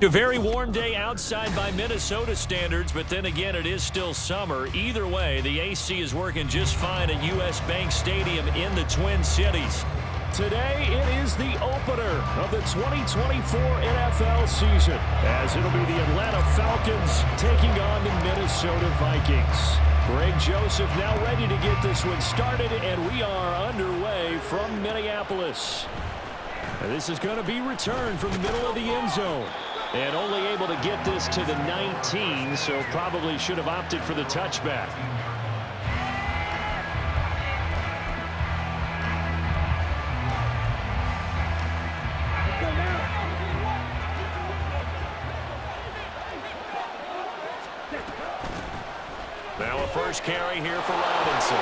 A very warm day outside by Minnesota standards, but then again, it is still summer. Either way, the AC is working just fine at U.S. Bank Stadium in the Twin Cities. Today, it is the opener of the 2024 NFL season, as it'll be the Atlanta Falcons taking on the Minnesota Vikings. Greg Joseph now ready to get this one started, and we are underway from Minneapolis. And this is going to be returned from the middle of the end zone. And only able to get this to the 19, so probably should have opted for the touchback. Now a first carry here for Robinson.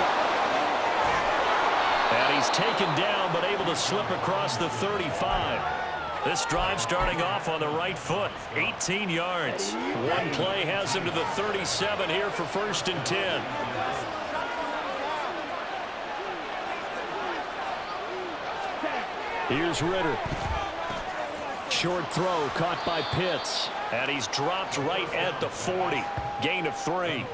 And he's taken down, but able to slip across the 35. This drive starting off on the right foot, 18 yards. One play has him to the 37 here for 1st and 10. Here's Ritter. Short throw caught by Pitts. And he's dropped right at the 40. Gain of 3.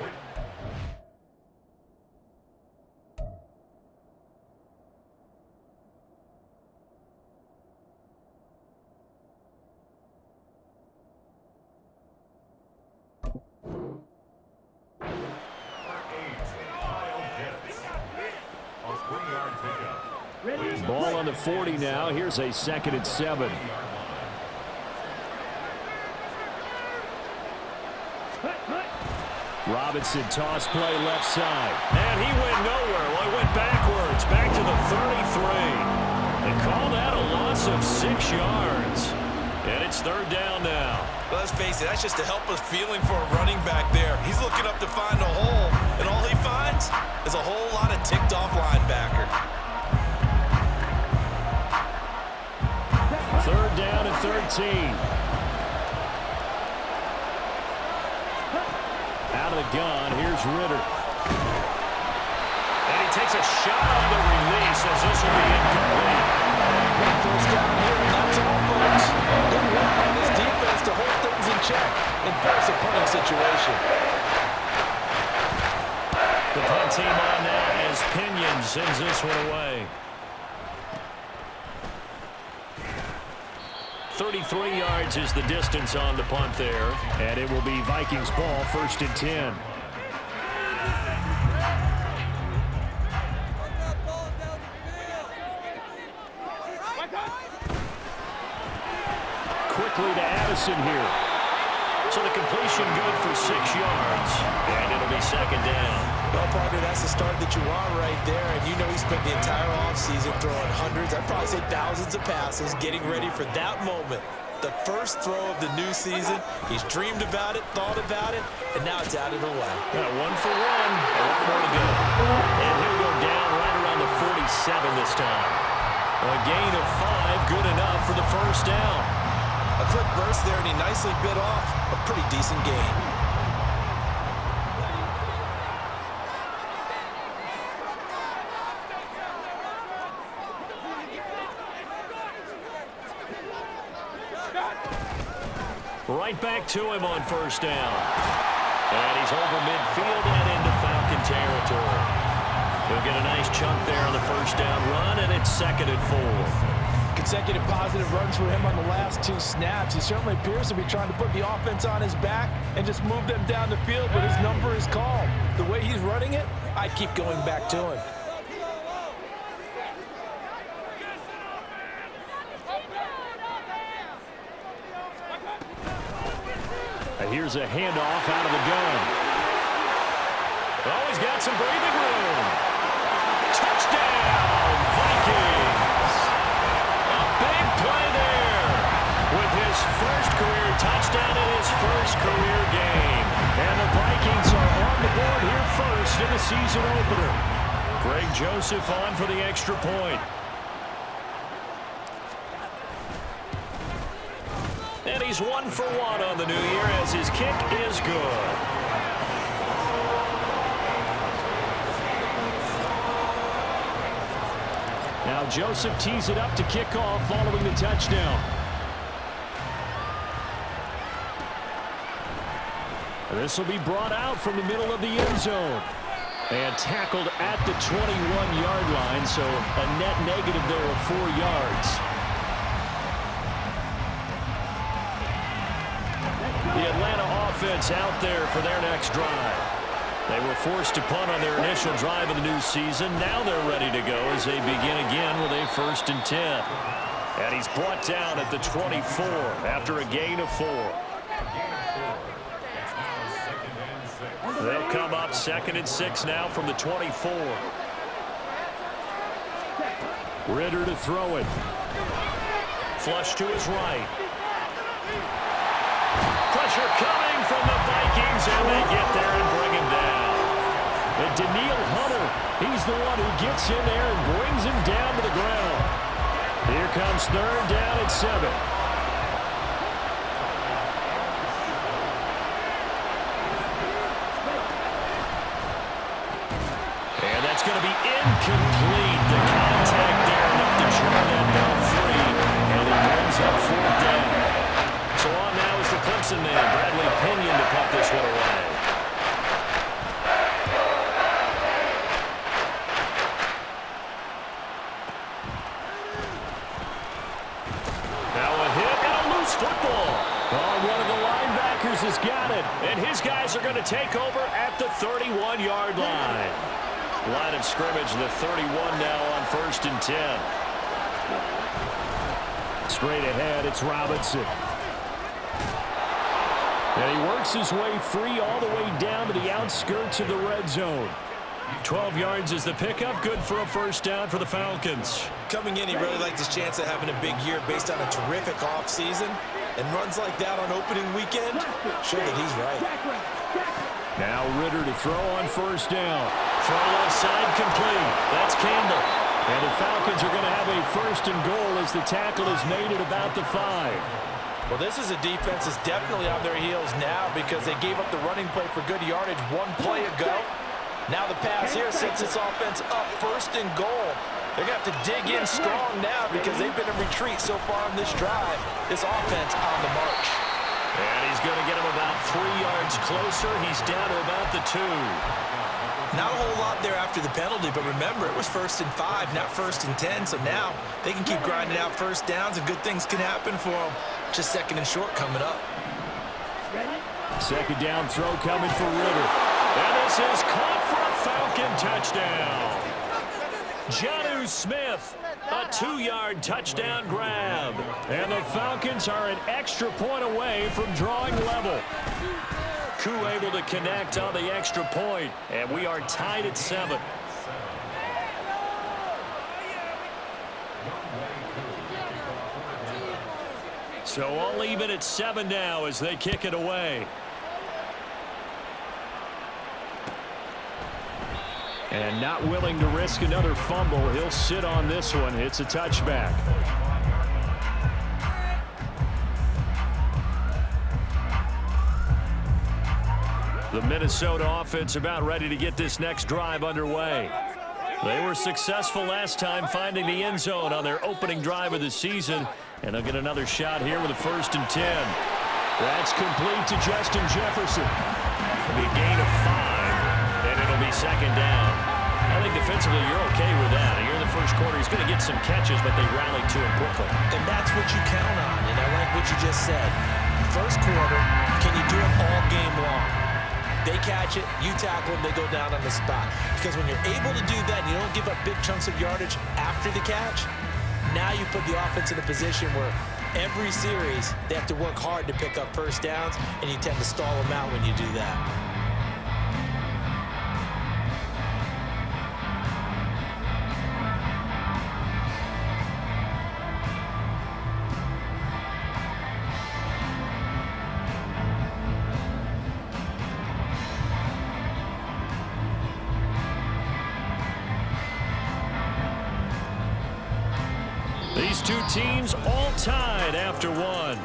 Ball on the 40 now. Here's a 2nd and 7. Robinson toss play left side. And he went nowhere. Well, he went backwards. Back to the 33. They call that a loss of 6 yards. And it's 3rd down now. Let's face it, that's just a helpless feeling for a running back there. He's looking up to find a hole, and all he finds is a whole lot of ticked-off linebacker. 3rd down and 13. Out of the gun, here's Ritter. And he takes a shot on the release as this will be incomplete. First down here, and that's all, folks. Good work by this defense to hold things in check and force a punting situation. The punt team on now as Pinion sends this one away. 33 yards is the distance on the punt there. And it will be Vikings ball, 1st and 10. Quickly to Addison here. So the completion good for 6 yards. And it'll be 2nd down. Well, partner, that's the start that you want right there. And you know he spent the entire offseason throwing hundreds, I'd probably say thousands of passes, getting ready for that moment. The first throw of the new season. He's dreamed about it, thought about it, and now it's out of the way. 1 for 1. A lot more to go. And he'll go down right around the 47 this time. A gain of 5, good enough for the 1st down. A quick burst there, and he nicely bit off a pretty decent gain. Right back to him on 1st down. And he's over midfield and into Falcon territory. He'll get a nice chunk there on the 1st down run, and it's 2nd and 4. Consecutive positive runs for him on the last 2 snaps. He certainly appears to be trying to put the offense on his back and just move them down the field, but his number is called. The way he's running it, I keep going back to him. Here's a handoff out of the gun. Oh, he's got some breathing room. Touchdown, Vikings. A big play there with his first career touchdown in his first career game. And the Vikings are on the board here first in the season opener. Greg Joseph on for the extra point. And he's 1 for 1 on the new year as his kick is good. Now Joseph tees it up to kick off following the touchdown. This will be brought out from the middle of the end zone. And tackled at the 21-yard line, so a net negative there of 4 yards. The Atlanta offense out there for their next drive. They were forced to punt on their initial drive of the new season. Now they're ready to go as they begin again with a 1st and 10. And he's brought down at the 24 after a gain of 4. They'll come up 2nd and 6 now from the 24. Ritter to throw it. Flush to his right. Pressure coming from the Vikings, and they get there and bring him down. And Daniil Hunter, he's the one who gets in there and brings him down to the ground. Here comes 3rd down at 7. It's going to be incomplete. The contact there enough to draw that ball free, and it brings up 4th down. So on now is the Clemson man, Bradley Pinion, to put this one away. Now a hit and a loose football. Oh, one of the linebackers has got it, and his guys are going to take over at the 31-yard line. Line of scrimmage, the 31 now on 1st and 10. Straight ahead, it's Robinson. And he works his way free all the way down to the outskirts of the red zone. 12 yards is the pickup, good for a 1st down for the Falcons. Coming in, he really liked his chance of having a big year based on a terrific offseason. And runs like that on opening weekend, show that he's right. Now Ritter to throw on 1st down. Throw left side complete. That's Campbell. And the Falcons are going to have a 1st and goal as the tackle is made at about the 5. Well, this is a defense that's definitely on their heels now because they gave up the running play for good yardage 1 play ago. Now the pass here sets this offense up 1st and goal. They're going to have to dig in strong now because they've been in retreat so far in this drive. This offense on the march. And he's going to get him about 3 yards closer. He's down to about the 2. Not a whole lot there after the penalty, but remember, it was 1st and 5, not 1st and 10. So now they can keep grinding out 1st downs, and good things can happen for them. Just 2nd and short coming up. 2nd down throw coming for Ritter. And this is caught for a Falcon touchdown. Jonnu Smith, a 2-yard touchdown grab. And the Falcons are an extra point away from drawing level. Koo able to connect on the extra point, and we are tied at 7. So all even at 7 now as they kick it away. And not willing to risk another fumble. He'll sit on this one. It's a touchback. The Minnesota offense about ready to get this next drive underway. They were successful last time finding the end zone on their opening drive of the season. And they'll get another shot here with a 1st and 10. That's complete to Justin Jefferson. It'll be a gain of 5, and it'll be 2nd down. I think defensively you're okay with that. Here in the first quarter, he's going to get some catches, but they rallied to him quickly. And that's what you count on, and I like what you just said. First quarter, can you do it all game long? They catch it, you tackle them, they go down on the spot. Because when you're able to do that and you don't give up big chunks of yardage after the catch, now you put the offense in a position where every series they have to work hard to pick up 1st downs, and you tend to stall them out when you do that. These two teams all tied after 1.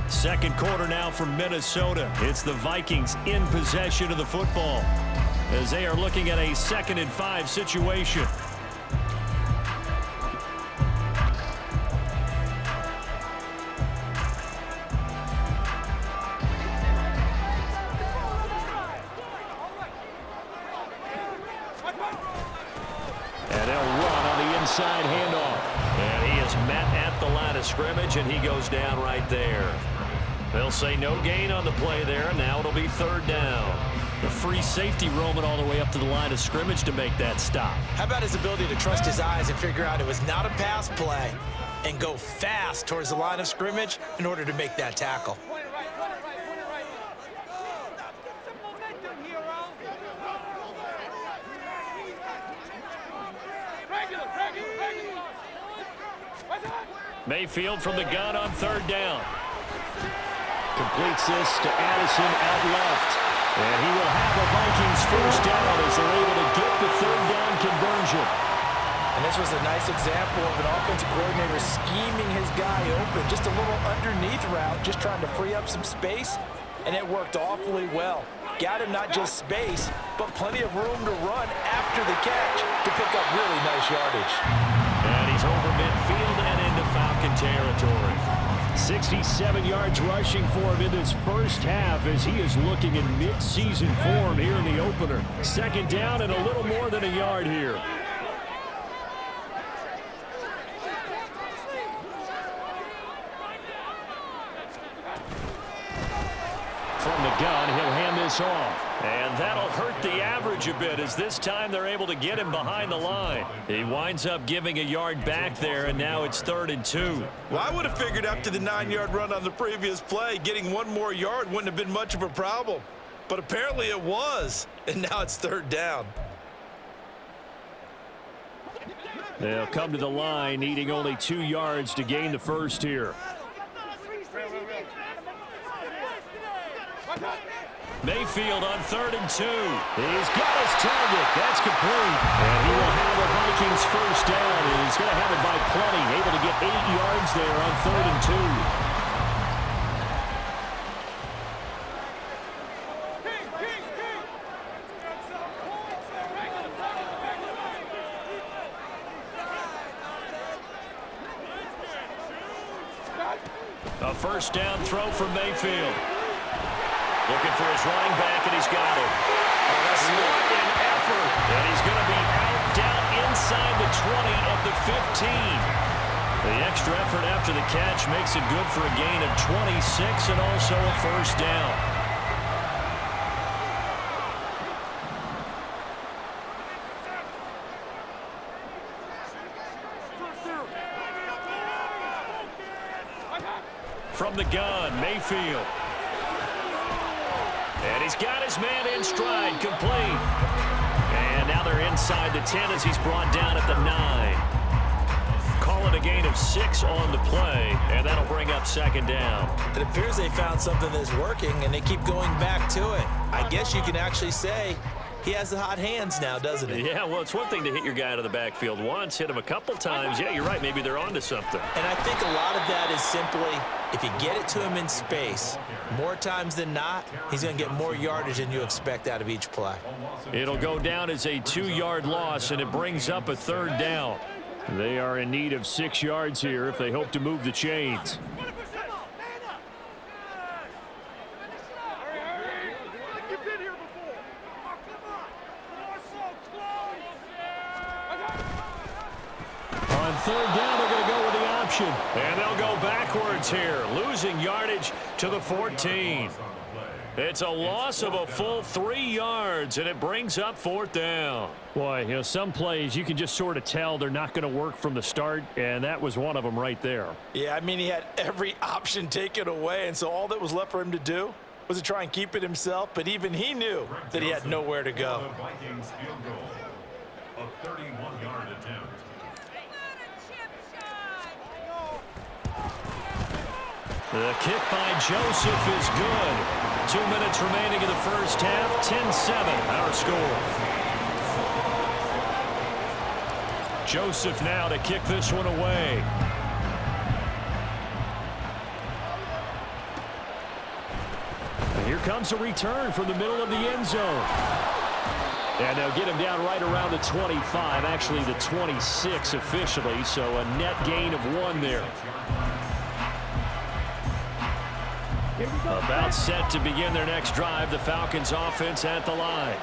2nd quarter now for Minnesota. It's the Vikings in possession of the football as they are looking at a 2nd and 5 situation. inside handoff. And he is met at the line of scrimmage, and he goes down right there. They'll say no gain on the play there. Now it'll be third down. The free safety roaming all the way up to the line of scrimmage to make that stop. How about his ability to trust his eyes and figure out it was not a pass play and go fast towards the line of scrimmage in order to make that tackle. Mayfield from the gun on third down. Completes this to Addison out left. And he will have a Vikings first down as they're able to get the third down conversion. And this was a nice example of an offensive coordinator scheming his guy open. Just a little underneath route, just trying to free up some space. And it worked awfully well. Got him not just space, but plenty of room to run after the catch to pick up really nice yardage. And he's over midfield and into Falcon territory. 67 yards rushing for him in this first half as he is looking in mid-season form here in the opener. Second down and a little more than a yard here. From the gun, he'll hand this off. And that'll hurt the average a bit as this time they're able to get him behind the line. He winds up giving a yard back there, and now it's 3rd and 2. Well, I would have figured after the 9-yard run on the previous play, getting one more yard wouldn't have been much of a problem. But apparently it was, and now it's 3rd down. They'll come to the line, needing only 2 yards to gain the first here. Mayfield on 3rd and 2. He's got his target. That's complete. And he will have a Vikings first down. And he's going to have it by plenty. Able to get 8 yards there on 3rd and 2. A first down throw from Mayfield. Looking for his running back, and he's got it. What an effort. And he's going to be out down inside the 20 at the 15. The extra effort after the catch makes it good for a gain of 26 and also a first down. From the gun, Mayfield. And he's got his man in stride, complete. And now they're inside the 10 as he's brought down at the 9. Call it a gain of 6 on the play, and that'll bring up 2nd down. It appears they found something that's working, and they keep going back to it. I guess you can actually say he has the hot hands now, doesn't he? Yeah, well, it's one thing to hit your guy out of the backfield once, hit him a couple times. Yeah, you're right. Maybe they're onto something. And I think a lot of that is simply if you get it to him in space, more times than not, he's going to get more yardage than you expect out of each play. It'll go down as a 2-yard loss, and it brings up a 3rd down. They are in need of 6 yards here if they hope to move the chains. On 3rd down, they're going to go with the option. And they'll go backwards here, losing yardage to the 14. It's a loss of a full 3 yards, and it brings up 4th down. Boy, you know, some plays you can just sort of tell they're not going to work from the start, and that was one of them right there. Yeah, I mean, he had every option taken away, and so all that was left for him to do was to try and keep it himself, but even he knew that he had nowhere to go. Vikings field goal, a 31-yard attempt. The kick by Joseph is good. 2 minutes remaining in the first half. 10-7 our score. Joseph now to kick this one away. And here comes a return from the middle of the end zone. And they'll get him down right around the 25, actually the 26 officially, so a net gain of 1 there. About set to begin their next drive. The Falcons offense at the line.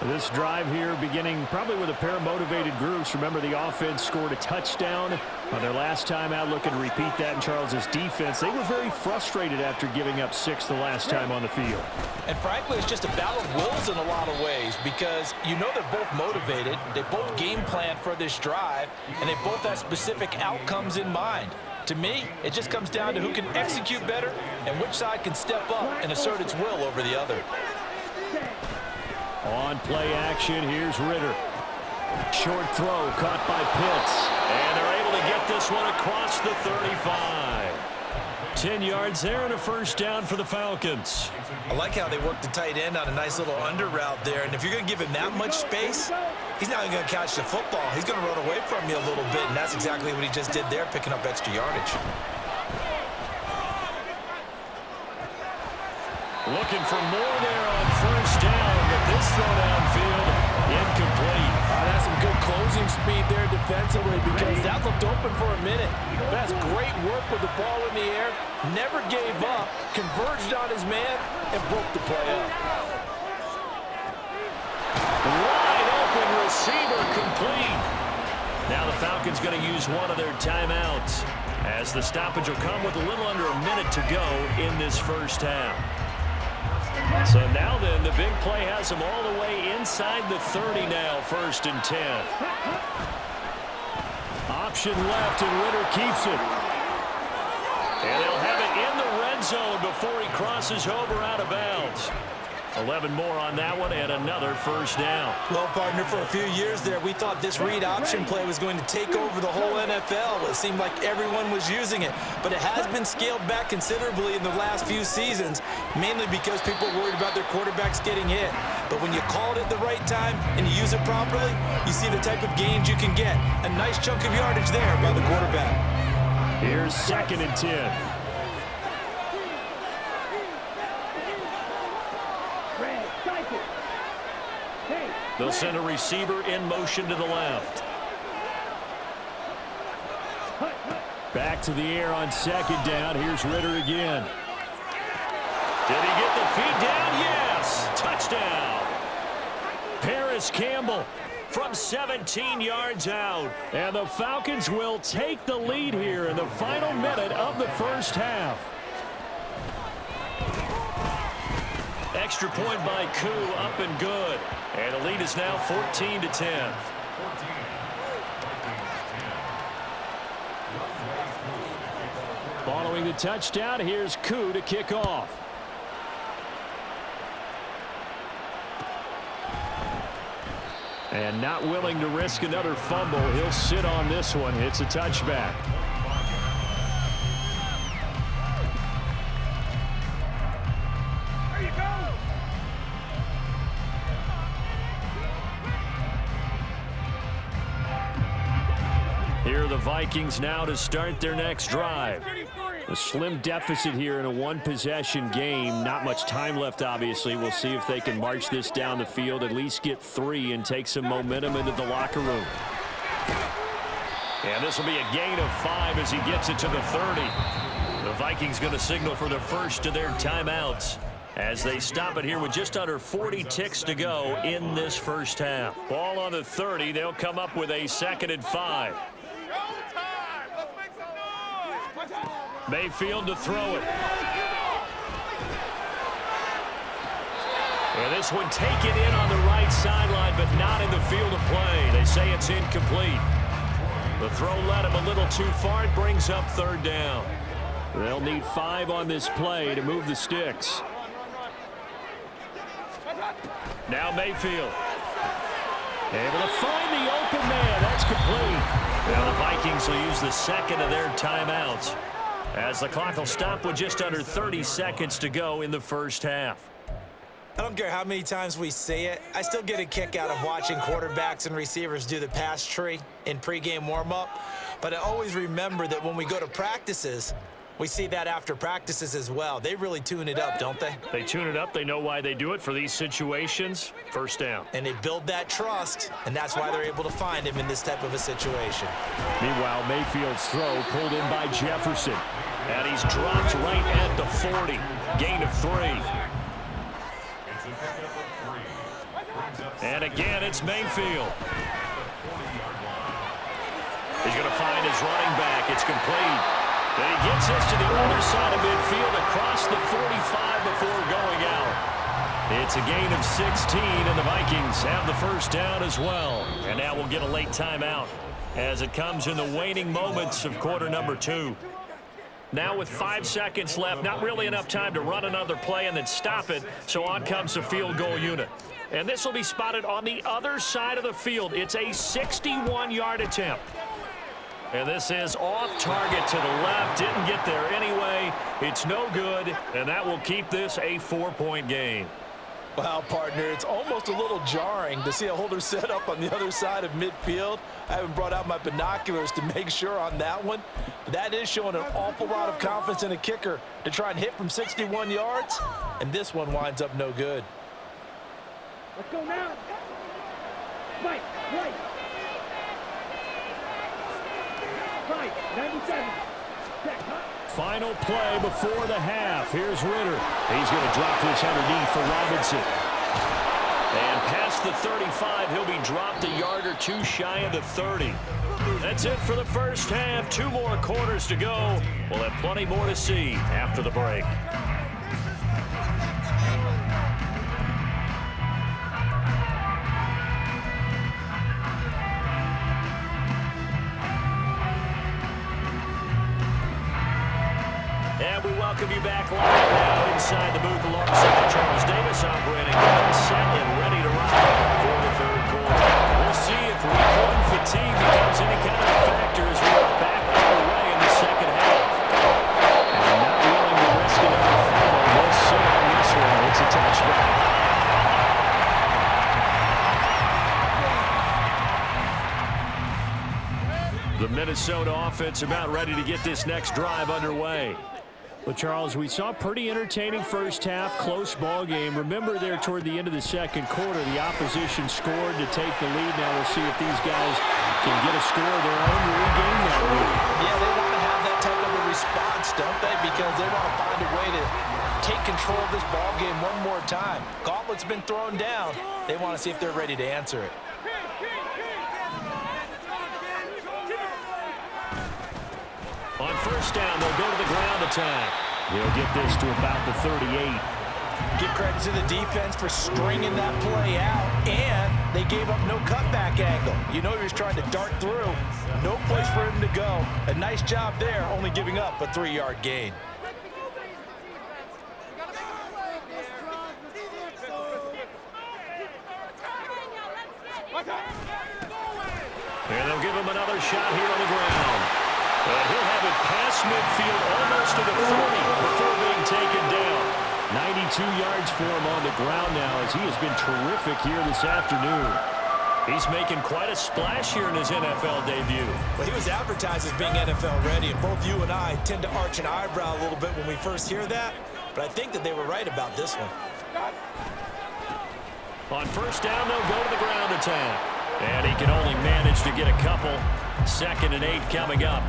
This drive here beginning probably with a pair of motivated groups. Remember, the offense scored a touchdown on their last time out, looking to repeat that in Charles's defense. They were very frustrated after giving up 6 the last time on the field. And frankly, it's just a battle of wills in a lot of ways, because you know they're both motivated, they both game plan for this drive, and they both have specific outcomes in mind. To me, it just comes down to who can execute better and which side can step up and assert its will over the other. On play action, here's Ritter. Short throw caught by Pitts. And they're able to get this one across the 35. 10 yards there and a first down for the Falcons. I like how they work the tight end on a nice little under route there. And if you're going to give him that much space, he's not going to catch the football. He's going to run away from you a little bit, and that's exactly what he just did there, picking up extra yardage. Looking for more there on first down, but this throw downfield incomplete. That's some good closing speed there defensively, because that looked open for a minute. That's great work with the ball in the air. Never gave up, converged on his man, and broke the play up. Wide open receiver complete. Now the Falcons going to use one of their timeouts, as the stoppage will come with a little under a minute to go in this first half. So now then, the big play has them all the way inside the 30 now, 1st and 10. Option left, and Ritter keeps it. And they'll have it in the red zone before he crosses over out of bounds. 11 more on that one, and another first down. Well, partner, for a few years there, we thought this read option play was going to take over the whole NFL. It seemed like everyone was using it, but it has been scaled back considerably in the last few seasons, mainly because people are worried about their quarterbacks getting hit. But when you call it at the right time and you use it properly, you see the type of gains you can get. A nice chunk of yardage there by the quarterback. Here's 2nd and 10. They'll send a receiver in motion to the left. Back to the air on 2nd down. Here's Ritter again. Did he get the feed down? Yes. Touchdown. Paris Campbell from 17 yards out. And the Falcons will take the lead here in the final minute of the first half. Extra point by Koo, up and good. And the lead is now 14-10. Following the touchdown, here's Koo to kick off. And not willing to risk another fumble, he'll sit on this one. It's a touchback. Here are the Vikings now to start their next drive. A slim deficit here in a one-possession game. Not much time left, obviously. We'll see if they can march this down the field, at least get 3, and take some momentum into the locker room. And this will be a gain of 5 as he gets it to the 30. The Vikings going to signal for the first of their timeouts as they stop it here with just under 40 ticks to go in this first half. Ball on the 30. They'll come up with a 2nd and 5. Mayfield to throw it. And this one taken in on the right sideline, but not in the field of play. They say it's incomplete. The throw led him a little too far. It brings up 3rd down. They'll need 5 on this play to move the sticks. Now Mayfield. Able to find the open man. That's complete. Now the Vikings will use the 2nd of their timeouts, as the clock will stop with just under 30 seconds to go in the first half. I don't care how many times we say it, I still get a kick out of watching quarterbacks and receivers do the pass tree in pregame warm-up. But I always remember that when we go to practices, we see that after practices as well. They really tune it up, don't they? They tune it up. They know why they do it for these situations. First down. And they build that trust, and that's why they're able to find him in this type of a situation. Meanwhile, Mayfield's throw pulled in by Jefferson. And he's dropped right at the 40. Gain of 3. It's a pickup of 3. Brings up And again, it's Mayfield. He's going to find his running back. It's complete. And he gets this to the other side of midfield across the 45 before going out. It's a gain of 16, and the Vikings have the first down as well. And now we'll get a late timeout as it comes in the waning moments of quarter number 2. Now with 5 seconds left, not really enough time to run another play and then stop it, so on comes the field goal unit. And this will be spotted on the other side of the field. It's a 61-yard attempt. And this is off target to the left. Didn't get there anyway. It's no good, and that will keep this a 4-point game. Well, partner, it's almost a little jarring to see a holder set up on the other side of midfield. I haven't brought out my binoculars to make sure on that one. But that is showing an awful lot of confidence in a kicker to try and hit from 61 yards. And this one winds up no good. Let's go now. Right, right. Right, 97. Check, huh? Final play before the half. Here's Ritter. He's going to drop this underneath for Robinson. And past the 35, he'll be dropped a yard or two shy of the 30. That's it for the first half. 2 more quarters to go. We'll have plenty more to see after the break. And we welcome you back live now inside the booth alongside Charles Davis. I'm Brandon Gunn, set and ready to rock for the third quarter. We'll see if week 1 fatigue becomes any kind of a factor as we are back on the way in the second half. And not willing to risk another foul. We'll sit on this one. It's a touchback. The Minnesota offense about ready to get this next drive underway. Well, Charles, we saw a pretty entertaining first half, close ball game. Remember there toward the end of the second quarter, the opposition scored to take the lead. Now we'll see if these guys can get a score of their own to regain that lead. Yeah, they want to have that type of a response, don't they? Because they want to find a way to take control of this ball game one more time. Gauntlet's been thrown down. They want to see if they're ready to answer it. On first down, they'll go to the ground attack. He'll get this to about the 38. Give credit to the defense for stringing that play out, and they gave up no cutback angle. You know he was trying to dart through. No place for him to go. A nice job there, only giving up a 3-yard gain. And they'll give him another shot here on the ground. And he'll have it past midfield almost to the 40 before being taken down. 92 yards for him on the ground now as he has been terrific here this afternoon. He's making quite a splash here in his NFL debut. Well, he was advertised as being NFL ready, and both you and I tend to arch an eyebrow a little bit when we first hear that, but I think that they were right about this one. On first down, they'll go to the ground attack. And he can only manage to get a couple. 2nd and 8 coming up.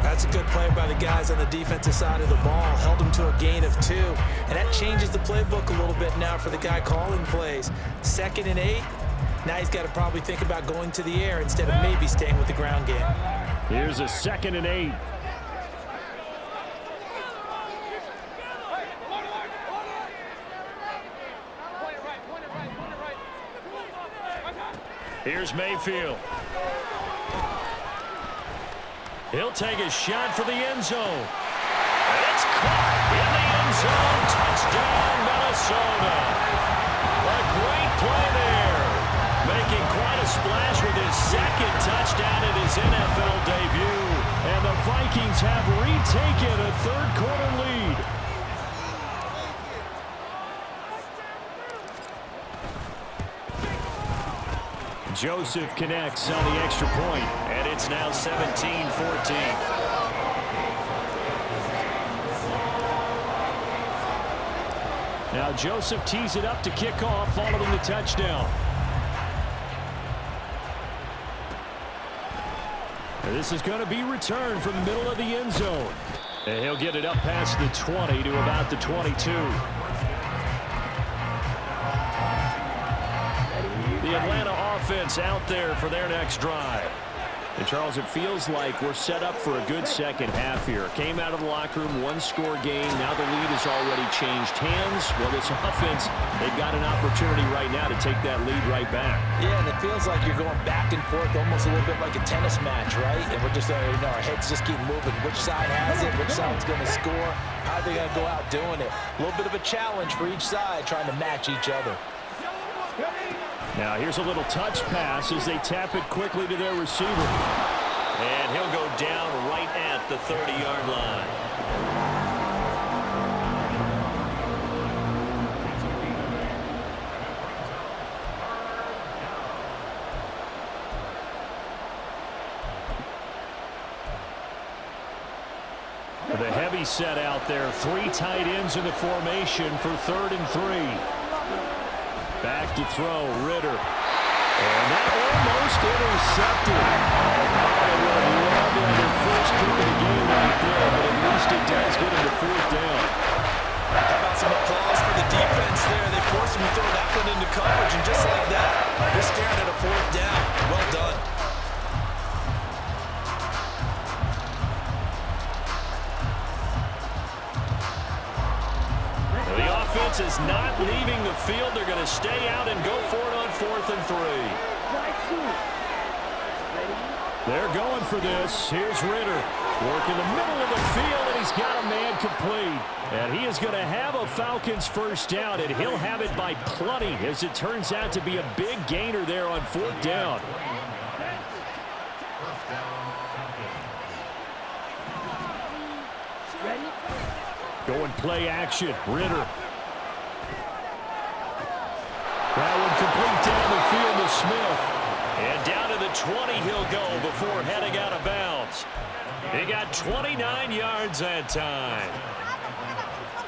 That's a good play by the guys on the defensive side of the ball. Held him to a gain of 2. And that changes the playbook a little bit now for the guy calling plays. 2nd and 8. Now he's got to probably think about going to the air instead of maybe staying with the ground game. Here's a 2nd and 8. Here's Mayfield. He'll take a shot for the end zone. It's caught in the end zone. Touchdown, Minnesota. A great play there. Making quite a splash with his 2nd touchdown in his NFL debut. And the Vikings have retaken a 3rd quarter lead. Joseph connects on the extra point, and it's now 17-14. Now Joseph tees it up to kick off following the touchdown. And this is going to be returned from the middle of the end zone. And he'll get it up past the 20 to about the 22. The Atlanta offense out there for their next drive. And, Charles, it feels like we're set up for a good second half here. Came out of the locker room, one-score game. Now the lead has already changed hands. Well, this offense, they've got an opportunity right now to take that lead right back. Yeah, and it feels like you're going back and forth, almost a little bit like a tennis match, right? And we're just, our heads just keep moving. Which side has it? Which side's going to score? How are they going to go out doing it? A little bit of a challenge for each side, trying to match each other. Now here's a little touch pass as they tap it quickly to their receiver. And he'll go down right at the 30-yard line. The heavy set out there. 3 tight ends in the formation for 3rd and 3. Back to throw, Ritter. And that almost intercepted. I would love to have their first pick of the game right there, but at least it does get him to 4th down. How about some applause for the defense there? They forced him to throw that one into coverage, and just like that, they're staring at a 4th down. Well done. Is not leaving the field. They're going to stay out and go for it on 4th and 3. They're going for this. Here's Ritter. Work in the middle of the field, and he's got a man complete. And he is going to have a Falcons first down, and he'll have it by plenty, as it turns out to be a big gainer there on 4th down. Going play action. Ritter. That one complete down the field to Smith. And down to the 20 he'll go before heading out of bounds. He got 29 yards that time.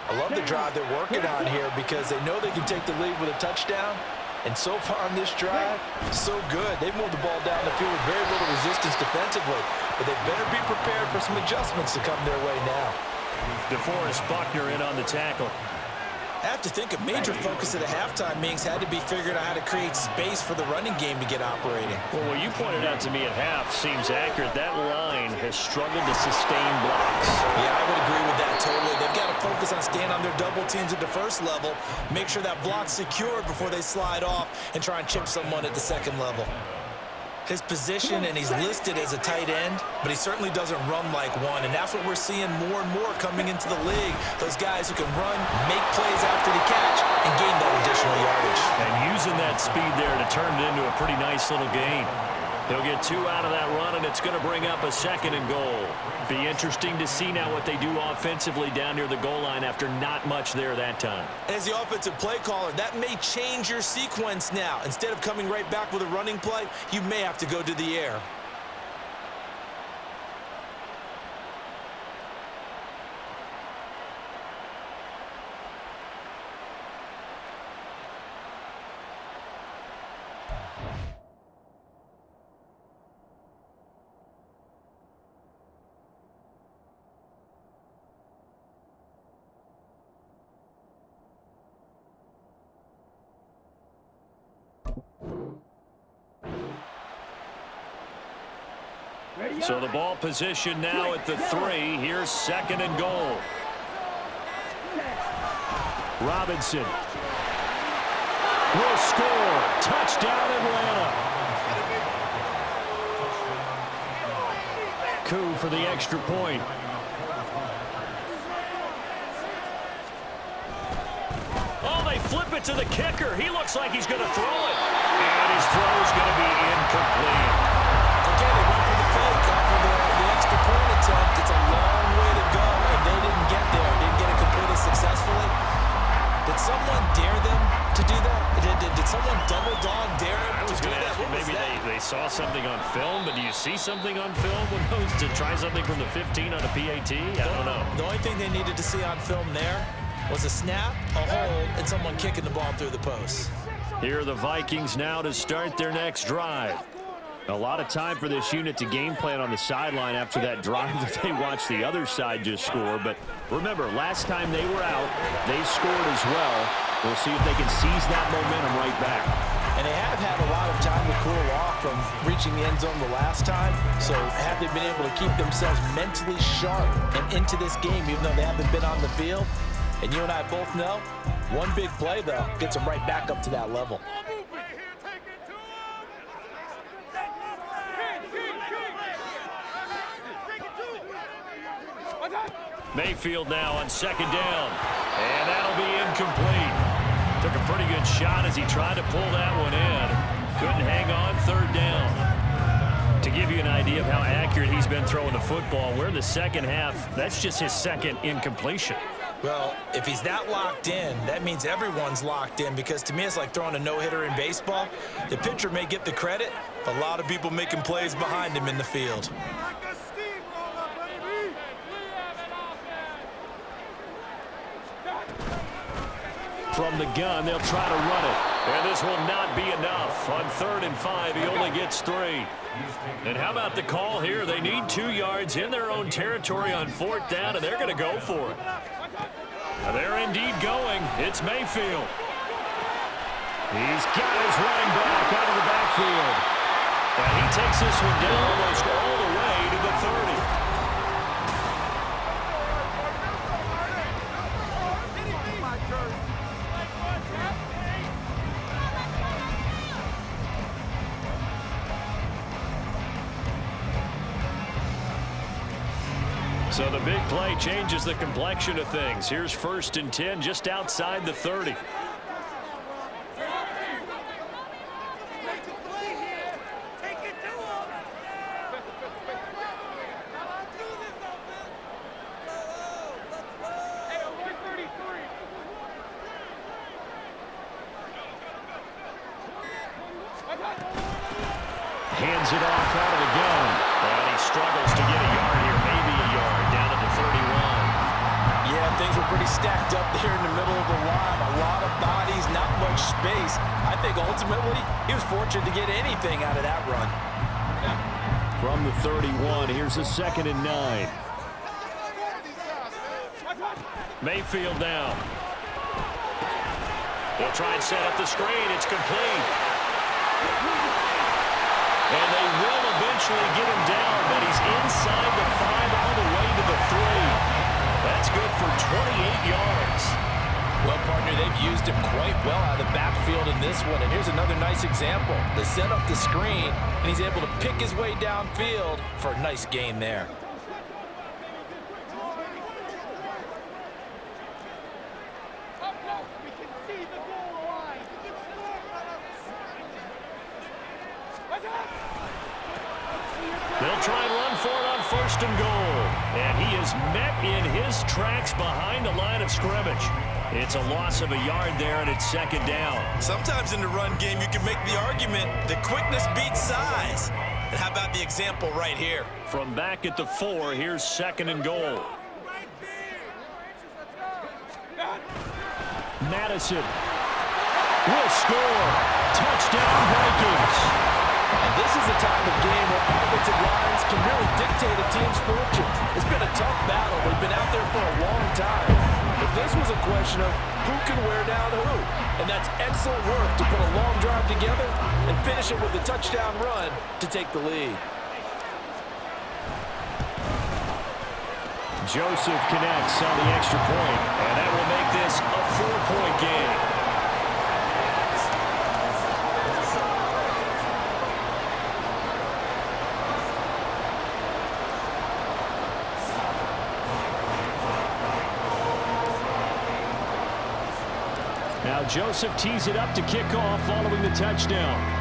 I love the drive they're working on here because they know they can take the lead with a touchdown. And so far on this drive, so good. They've moved the ball down the field with very little resistance defensively. But they better be prepared for some adjustments to come their way now. DeForest Buckner in on the tackle. I have to think a major focus of the halftime meetings had to be figuring out how to create space for the running game to get operating. Well, what you pointed out to me at half seems accurate. That line has struggled to sustain blocks. Yeah, I would agree with that totally. They've got to focus on staying on their double teams at the first level, make sure that block's secure before they slide off and try and chip someone at the second level. His position, and he's listed as a tight end, but he certainly doesn't run like one, and that's what we're seeing more and more coming into the league. Those guys who can run, make plays after the catch, and gain that additional yardage. And using that speed there to turn it into a pretty nice little gain. He'll get 2 out of that run, and it's going to bring up a 2nd and goal. Be interesting to see now what they do offensively down near the goal line after not much there that time. As the offensive play caller, that may change your sequence now. Instead of coming right back with a running play, you may have to go to the air. So the ball position now at the 3. Here's 2nd and goal. Robinson will score. Touchdown, Atlanta. Coup for the extra point. Oh, they flip it to the kicker. He looks like he's going to throw it. And his throw's going to be incomplete. Again, they went for the fake off of the extra point attempt. It's a long way to go, and they didn't get there. Didn't get it completed successfully. Did someone dare them to do that? Did someone double dog dare them to do that? Maybe they saw something on film, but do you see something on film with those to try something from the 15 on a PAT? I don't know. The only thing they needed to see on film there was a snap, a hold, and someone kicking the ball through the post. Here are the Vikings now to start their next drive. A lot of time for this unit to game plan on the sideline after that drive that they watched the other side just score. But remember, last time they were out, they scored as well. We'll see if they can seize that momentum right back. And they have had a lot of time to cool off from reaching the end zone the last time. So have they been able to keep themselves mentally sharp and into this game, even though they haven't been on the field? And you and I both know, one big play, though, gets them right back up to that level. Mayfield now on second down. And that'll be incomplete. Took a pretty good shot as he tried to pull that one in. Couldn't hang on, third down. To give you an idea of how accurate he's been throwing the football, we're in the second half. That's just his second incompletion. Well, if he's that locked in, that means everyone's locked in, because to me it's like throwing a no-hitter in baseball. The pitcher may get the credit, but a lot of people making plays behind him in the field. From the gun, they'll try to run it. And this will not be enough. On 3rd and 5, he only gets 3. And how about the call here? They need 2 yards in their own territory on 4th down, and they're going to go for it. They're indeed going. It's Mayfield. He's got his running back out of the backfield. And he takes this one down almost all the way to the 30. So the big play changes the complexion of things. Here's 1st and 10 just outside the 30. Hands it off out of the gun. And he struggles to get a yard here, maybe a yard, down at the 31. Yeah, things were pretty stacked up there in the middle of the line. A lot of bodies, not much space. I think ultimately he was fortunate to get anything out of that run. From the 31, here's a 2nd and 9. Mayfield down. They'll try and set up the screen. It's complete. And they will eventually get him down, but he's inside the 5 all the way to the 3. That's good for 28 yards. Well, partner, they've used him quite well out of the backfield in this one. And here's another nice example. They set up the screen, and he's able to pick his way downfield for a nice gain there. They'll try and run for it on 1st and goal. And he is met in his tracks behind the line of scrimmage. It's a loss of a yard there, and it's 2nd down. Sometimes in the run game, you can make the argument that quickness beats size. And how about the example right here? From back at the 4, here's 2nd and goal. Madison will score. Touchdown, Vikings. And this is a time of game where offensive lines can really dictate a team's fortune. It's been a tough battle. They've been out there for a long time. But this was a question of who can wear down who. And that's excellent work to put a long drive together and finish it with a touchdown run to take the lead. Joseph connects on the extra point, and that will make this a 4-point game. Now Joseph tees it up to kick off following the touchdown.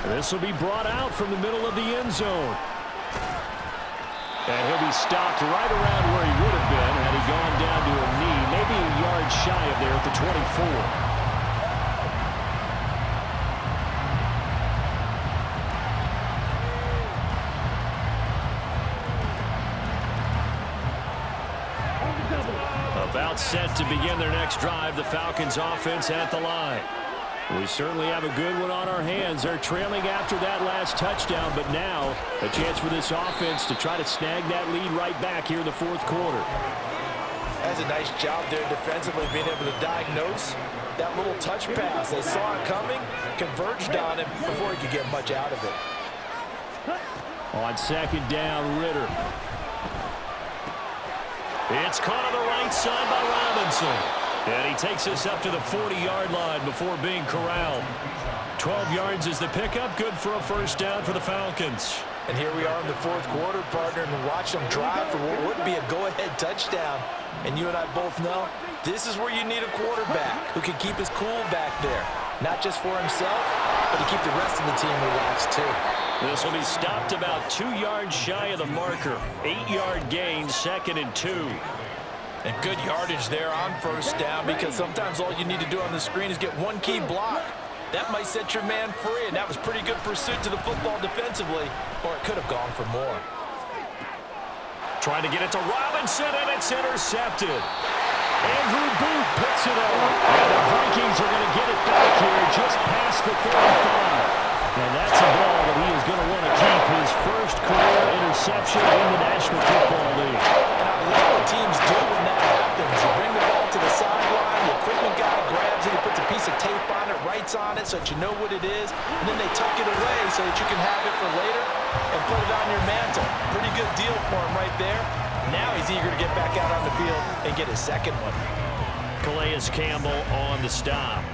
This will be brought out from the middle of the end zone. And he'll be stopped right around where he would have been had he gone down to a knee, maybe a yard shy of there at the 24. About set to begin their next drive, the Falcons offense at the line. We certainly have a good one on our hands. They're trailing after that last touchdown, but now a chance for this offense to try to snag that lead right back here in the 4th quarter. Does a nice job there defensively, being able to diagnose that little touch pass. They saw it coming, converged on him before he could get much out of it. On second down, Ritter. It's caught on the right side by Robinson. And he takes us up to the 40-yard line before being corralled. 12 yards is the pickup. Good for a first down for the Falcons. And here we are in the fourth quarter, partner, and watch them drive for what would be a go-ahead touchdown. And you and I both know this is where you need a quarterback who can keep his cool back there. Not just for himself, but to keep the rest of the team relaxed too. This will be stopped about 2 yards shy of the marker. 8-yard gain, 2nd and 2. And good yardage there on first down, because sometimes all you need to do on the screen is get one key block. That might set your man free, and that was pretty good pursuit to the football defensively, or it could have gone for more. Trying to get it to Robinson, and it's intercepted. Andrew Booth picks it up. And the Vikings are going to get it back here just past the 35. And that's a ball that he is going to want to keep, his first career interception in the National Football League. And I love what teams do when that happens. You bring the ball to the sideline, the equipment guy grabs it, he puts a piece of tape on it, writes on it so that you know what it is, and then they tuck it away so that you can have it for later and put it on your mantle. Pretty good deal for him right there. Now he's eager to get back out on the field and get his second one. Calais Campbell on the stop.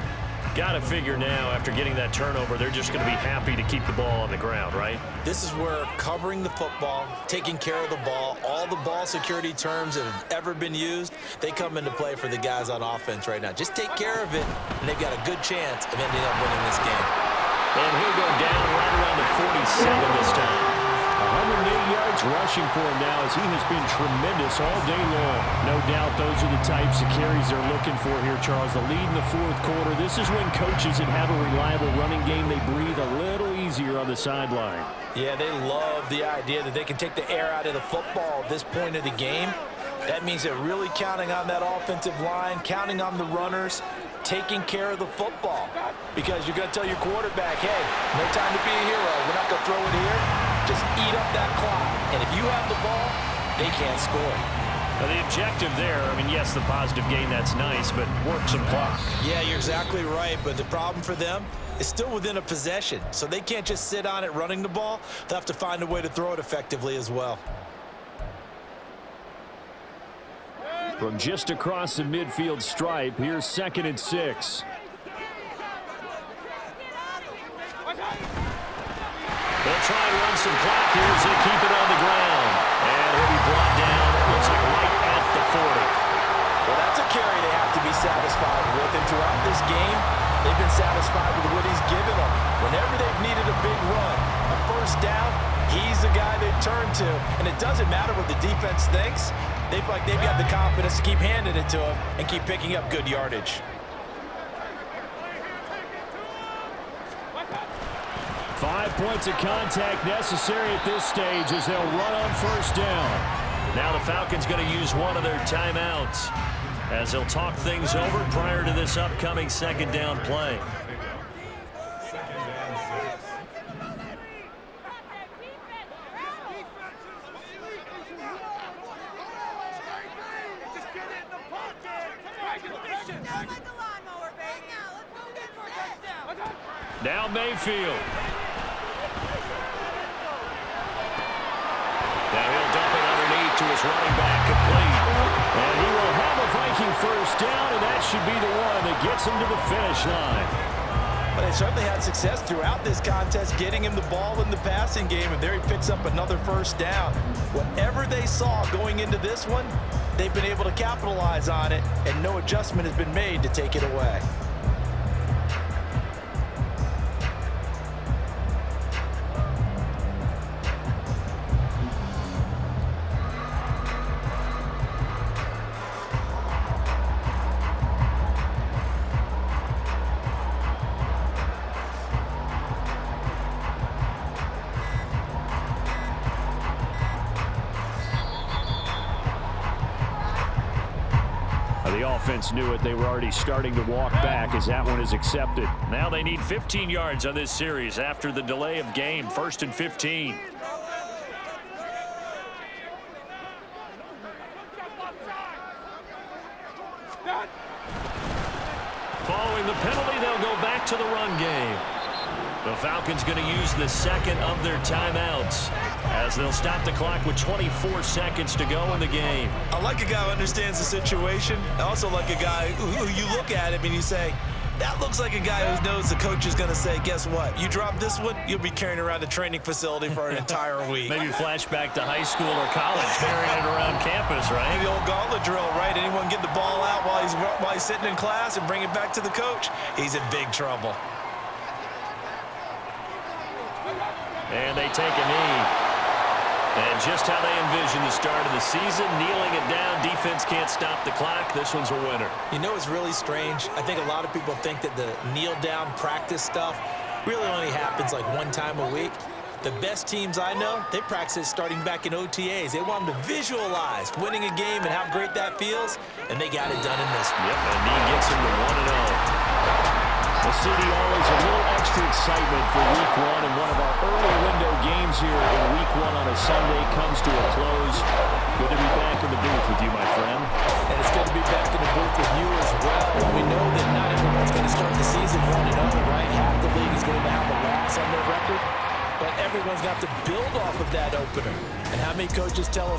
Got to figure now, after getting that turnover, they're just going to be happy to keep the ball on the ground, right? This is where covering the football, taking care of the ball, all the ball security terms that have ever been used, they come into play for the guys on offense right now. Just take care of it, and they've got a good chance of ending up winning this game. And he'll go down right around the 47 this time. 180 yards rushing for him now, as he has been tremendous all day long. No doubt those are the types of carries they're looking for here, Charles. The lead in the fourth quarter. This is when coaches that have a reliable running game, they breathe a little easier on the sideline. Yeah, they love the idea that they can take the air out of the football at this point of the game. That means they're really counting on that offensive line, counting on the runners, taking care of the football. Because you're going to tell your quarterback, hey, no time to be a hero. We're not going to throw it here. Just eat up that clock. And if you have the ball, they can't score. Now the objective there, I mean, yes, the positive gain, that's nice, but work some clock. Yeah, you're exactly right, but the problem for them is still within a possession. So they can't just sit on it running the ball. They'll have to find a way to throw it effectively as well. From just across the midfield stripe, here's 2nd and 6. They'll try and run some clock here as they keep it on the ground. And he'll be brought down, looks like right at the 40. Well, that's a carry they have to be satisfied with. And throughout this game, they've been satisfied with what he's given them. Whenever they've needed a big run, a first down, he's the guy they turn to. And it doesn't matter what the defense thinks. They've got the confidence to keep handing it to him and keep picking up good yardage. 5 points of contact necessary at this stage as they'll run on first down. Now the Falcons going to use one of their timeouts as they'll talk things over prior to this upcoming second down play. Now Mayfield. Now he'll dump it underneath to his running back, complete. And he will have a Viking first down, and that should be the one that gets him to the finish line. But they certainly had success throughout this contest, getting him the ball in the passing game, and there he picks up another first down. Whatever they saw going into this one, they've been able to capitalize on it, and no adjustment has been made to take it away. The offense knew it. They were already starting to walk back as that one is accepted. Now they need 15 yards on this series after the delay of game. 1st and 15. Following the penalty, they'll go back to the run game. The Falcons going to use the second of their timeouts as they'll stop the clock with 24 seconds to go in the game. I like a guy who understands the situation. I also like a guy who you look at him and you say, that looks like a guy who knows the coach is going to say, guess what? You drop this one, you'll be carrying around the training facility for an entire week. Maybe flashback to high school or college, carrying it around campus, right? The old gauntlet drill, right? Anyone get the ball out while he's sitting in class and bring it back to the coach, he's in big trouble. And they take a knee. And just how they envision the start of the season, kneeling it down, defense can't stop the clock. This one's a winner. You know what's really strange? I think a lot of people think that the kneel-down practice stuff really only happens like one time a week. The best teams I know, they practice it starting back in OTAs. They want them to visualize winning a game and how great that feels, and they got it done in this one. Yep, and knee gets them to 1-0. The CDR is a little extra excitement for Week 1, and one of our early window games here in Week 1 on a Sunday comes to a close. Good to be back in the booth with you, my friend. And it's good to be back in the booth with you as well. We know that not everyone's going to start the season 1-0, right? Half the league is going to have a loss on their record, but everyone's got to build off of that opener. And how many coaches tell us